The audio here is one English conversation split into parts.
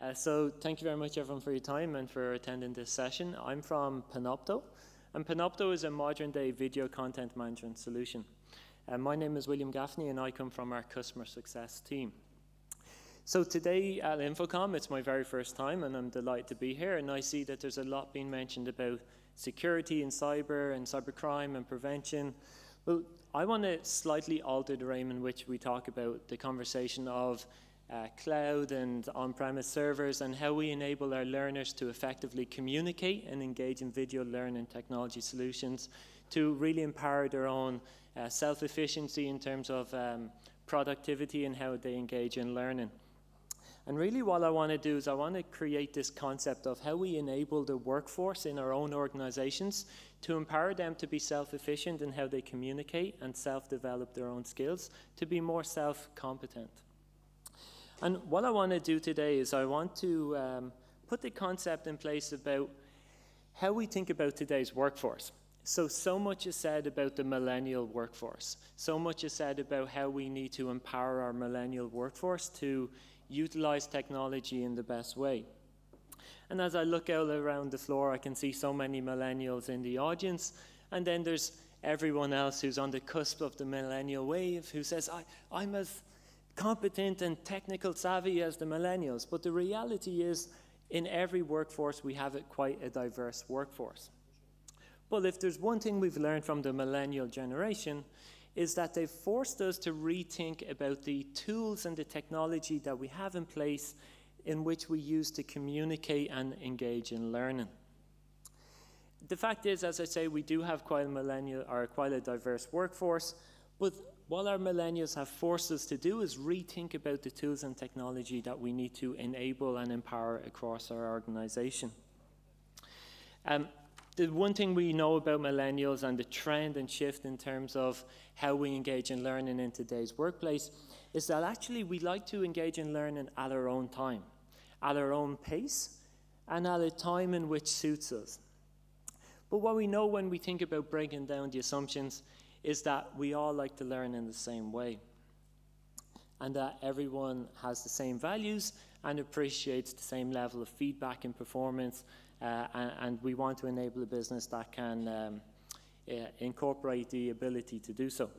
So thank you very much everyone for your time and for attending this session. I'm from Panopto, and Panopto is a modern day video content management solution. My name is William Gaffney and I come from our customer success team. So today at Infocom, it's my very first time and I'm delighted to be here, and I see that there's a lot being mentioned about security and cybercrime and prevention. Well, I want to slightly alter the way in which we talk about the conversation of cloud and on-premise servers and how we enable our learners to effectively communicate and engage in video learning technology solutions to really empower their own self-efficiency in terms of productivity and how they engage in learning. And really what I want to do is I want to create this concept of how we enable the workforce in our own organizations to empower them to be self-efficient in how they communicate and self-develop their own skills to be more self-competent. And what I want to do today is I want to put the concept in place about how we think about today's workforce. So much is said about the millennial workforce. So much is said about how we need to empower our millennial workforce to utilize technology in the best way. And as I look out around the floor, I can see so many millennials in the audience, and then there's everyone else who's on the cusp of the millennial wave who says, I'm as competent and technical savvy as the millennials. But the reality is, in every workforce, we have quite a diverse workforce. But if there's one thing we've learned from the millennial generation, is that they've forced us to rethink about the tools and the technology that we have in place in which we use to communicate and engage in learning. The fact is, as I say, we do have quite a diverse workforce, but what our millennials have forced us to do is rethink about the tools and technology that we need to enable and empower across our organization. The one thing we know about millennials and the trend and shift in terms of how we engage in learning in today's workplace is that actually we like to engage in learning at our own time, at our own pace, and at a time in which suits us. But what we know when we think about breaking down the assumptions is that we all like to learn in the same way, and that everyone has the same values and appreciates the same level of feedback and performance, and we want to enable a business that can incorporate the ability to do so.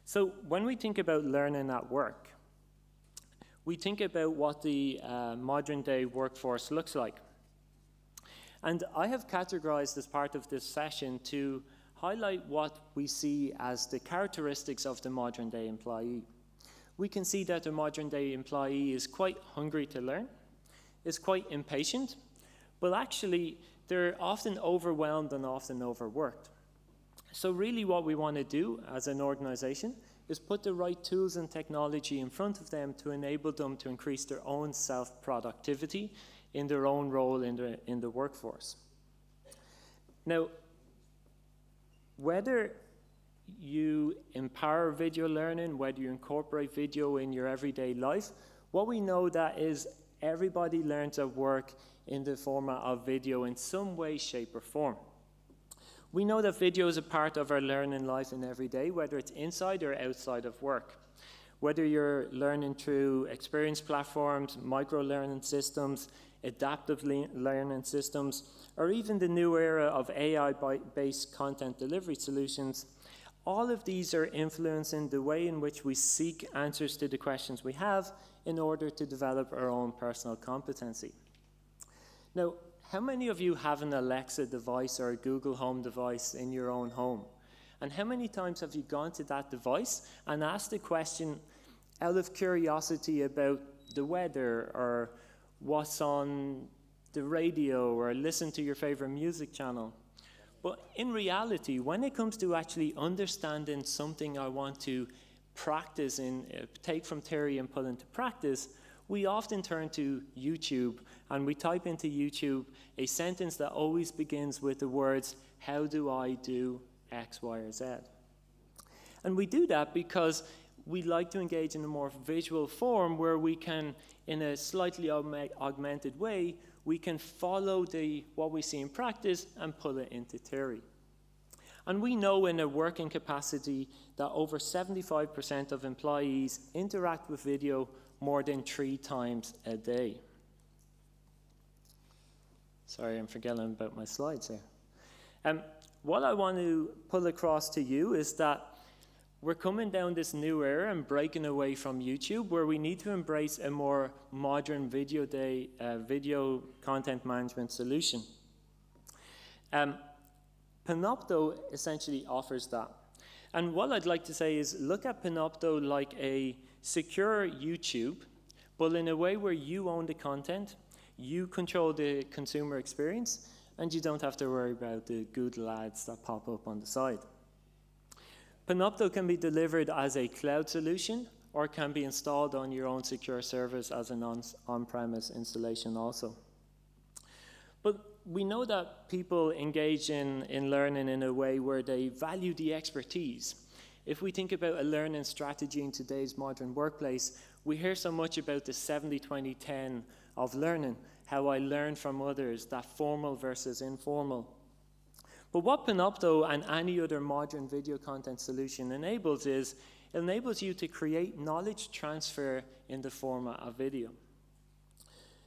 So when we think about learning at work, we think about what the modern day workforce looks like. And I have categorized as part of this session to highlight what we see as the characteristics of the modern day employee. We can see that the modern day employee is quite hungry to learn, is quite impatient, but actually they're often overwhelmed and often overworked. So really what we want to do as an organization is put the right tools and technology in front of them to enable them to increase their own self-productivity in their own role in the workforce. Now, whether you empower video learning, whether you incorporate video in your everyday life, what we know that is everybody learns at work in the format of video in some way, shape, or form. We know that video is a part of our learning life in every day, whether it's inside or outside of work. Whether you're learning through experience platforms, micro-learning systems, adaptive learning systems, or even the new era of AI-based content delivery solutions, all of these are influencing the way in which we seek answers to the questions we have in order to develop our own personal competency. Now, how many of you have an Alexa device or a Google Home device in your own home? And how many times have you gone to that device and asked a question out of curiosity about the weather or what's on the radio or listen to your favorite music channel? But in reality, when it comes to actually understanding something I want to practice in, take from theory and put into practice, we often turn to YouTube and we type into YouTube a sentence that always begins with the words, how do I do X, Y, or Z? And we do that because we like to engage in a more visual form where we can, in a slightly augmented way, we can follow what we see in practice and pull it into theory. And we know in a working capacity that over 75% of employees interact with video more than 3 times a day. Sorry, I'm forgetting about my slides here. What I want to pull across to you is that we're coming down this new era and breaking away from YouTube, where we need to embrace a more modern video content management solution. Panopto essentially offers that. And what I'd like to say is look at Panopto like a secure YouTube, but in a way where you own the content, you control the consumer experience, and you don't have to worry about the Google ads that pop up on the side. Panopto can be delivered as a cloud solution, or can be installed on your own secure servers as an on-premise installation also. But we know that people engage in learning in a way where they value the expertise. If we think about a learning strategy in today's modern workplace, we hear so much about the 70-20-10 of learning, how I learn from others, that formal versus informal. But what Panopto and any other modern video content solution enables is, it enables you to create knowledge transfer in the format of video.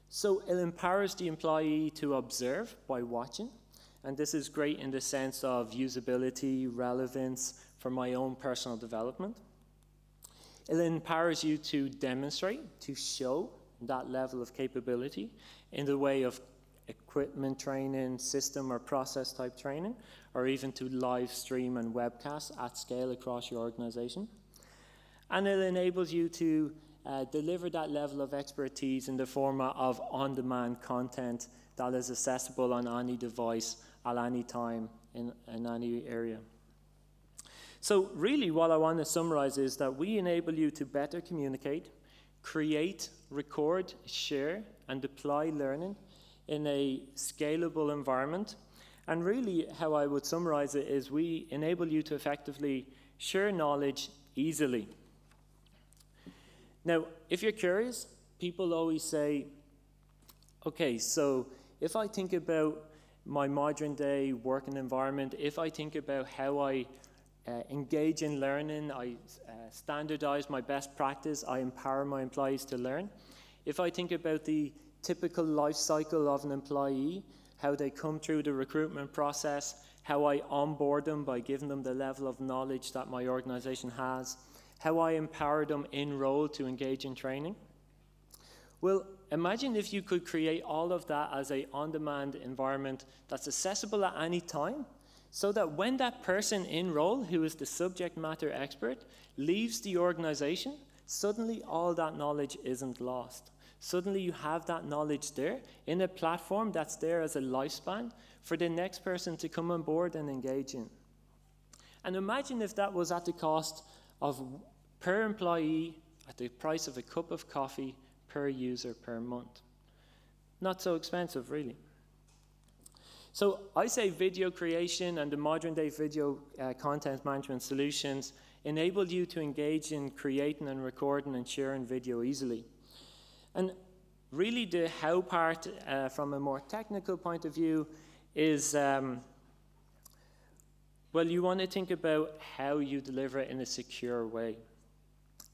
So it empowers the employee to observe by watching, and this is great in the sense of usability, relevance for my own personal development. It empowers you to demonstrate, to show that level of capability in the way of equipment training, system or process type training, or even to live stream and webcast at scale across your organization. And it enables you to deliver that level of expertise in the format of on-demand content that is accessible on any device at any time in any area. So really what I want to summarize is that we enable you to better communicate, create, record, share, and deploy learning in a scalable environment. And really how I would summarize it is we enable you to effectively share knowledge easily. Now, if you're curious, people always say, okay, so if I think about my modern day working environment, if I think about how I engage in learning, I standardize my best practice, I empower my employees to learn. If I think about the typical life cycle of an employee, how they come through the recruitment process, how I onboard them by giving them the level of knowledge that my organization has, how I empower them in role to engage in training. Well, imagine if you could create all of that as an on-demand environment that's accessible at any time, so that when that person in role, who is the subject matter expert, leaves the organization, suddenly all that knowledge isn't lost. Suddenly you have that knowledge there in a platform that's there as a lifespan for the next person to come on board and engage in. And imagine if that was at the cost of per employee, at the price of a cup of coffee per user per month. Not so expensive, really. So I say video creation and the modern day video content management solutions enable you to engage in creating and recording and sharing video easily. And really the how part from a more technical point of view is, well, you want to think about how you deliver it in a secure way.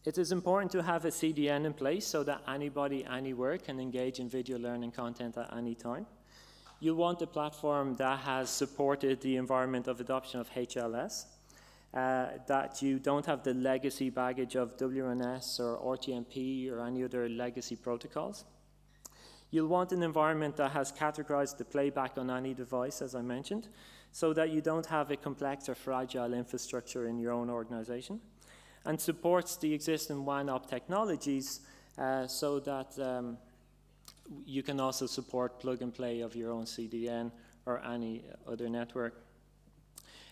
It is important to have a CDN in place so that anybody, anywhere can engage in video learning content at any time. You want a platform that has supported the environment of adoption of HLS, that you don't have the legacy baggage of WNS or RTMP or any other legacy protocols. You'll want an environment that has categorized the playback on any device, as I mentioned, so that you don't have a complex or fragile infrastructure in your own organization, and supports the existing WAN-op technologies so that you can also support plug and play of your own CDN or any other network.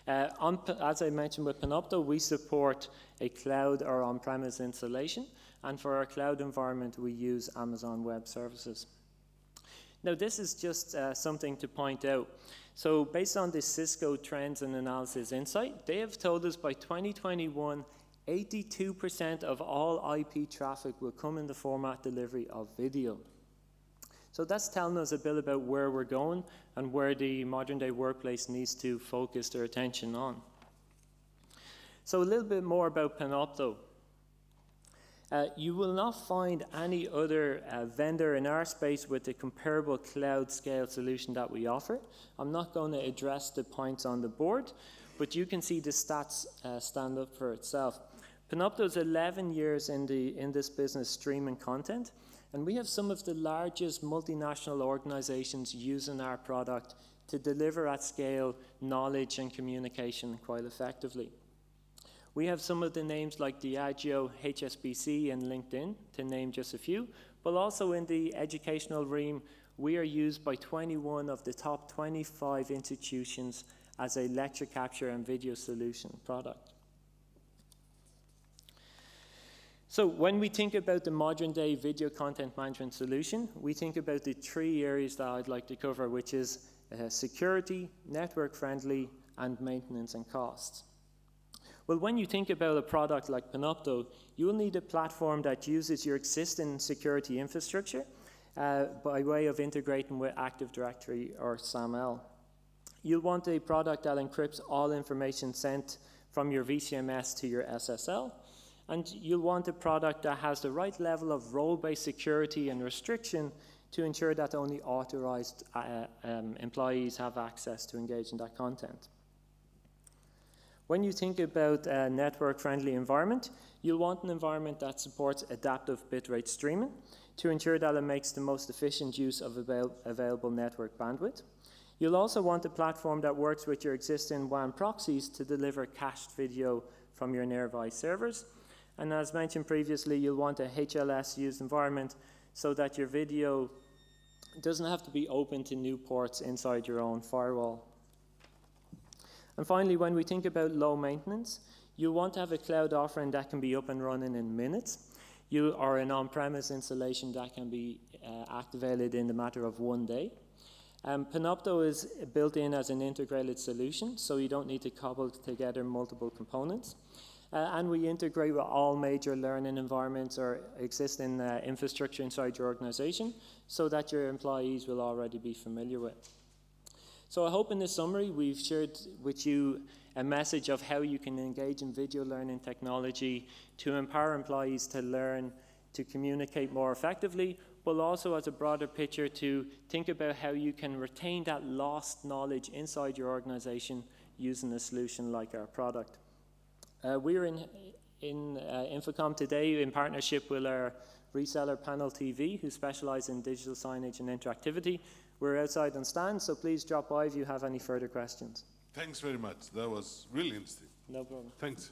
As I mentioned with Panopto, we support a cloud or on-premise installation, and for our cloud environment, we use Amazon Web Services. Now, this is just something to point out. So based on the Cisco Trends and Analysis Insight, they have told us by 2021, 82% of all IP traffic will come in the format delivery of video. So that's telling us a bit about where we're going and where the modern day workplace needs to focus their attention on. So a little bit more about Panopto. You will not find any other vendor in our space with a comparable cloud scale solution that we offer. I'm not going to address the points on the board, but you can see the stats stand up for itself. Panopto is 11 years in this business streaming content, and we have some of the largest multinational organizations using our product to deliver at scale knowledge and communication quite effectively. We have some of the names like Diageo, HSBC, and LinkedIn, to name just a few, but also in the educational realm, we are used by 21 of the top 25 institutions as a lecture capture and video solution product. So when we think about the modern day video content management solution, we think about the three areas that I'd like to cover, which is security, network friendly, and maintenance and costs. Well, when you think about a product like Panopto, you'll need a platform that uses your existing security infrastructure by way of integrating with Active Directory or SAML. You'll want a product that encrypts all information sent from your VCMS to your SSL, and you'll want a product that has the right level of role-based security and restriction to ensure that only authorized employees have access to engage in that content. When you think about a network-friendly environment, you'll want an environment that supports adaptive bitrate streaming to ensure that it makes the most efficient use of available network bandwidth. You'll also want a platform that works with your existing WAN proxies to deliver cached video from your nearby servers. And as mentioned previously, you'll want a HLS-used environment so that your video doesn't have to be open to new ports inside your own firewall. And finally, when we think about low maintenance, you want to have a cloud offering that can be up and running in minutes. Or an on-premise installation that can be activated in the matter of one day. Panopto is built in as an integrated solution, so you don't need to cobble together multiple components. And we integrate with all major learning environments or existing infrastructure inside your organization so that your employees will already be familiar with. So I hope in this summary we've shared with you a message of how you can engage in video learning technology to empower employees to learn, to communicate more effectively, but also as a broader picture to think about how you can retain that lost knowledge inside your organization using a solution like our product. We're in Infocom today in partnership with our reseller Panel TV, who specialize in digital signage and interactivity. We're outside on stand, so please drop by if you have any further questions. Thanks very much. That was really interesting. No problem. Thanks.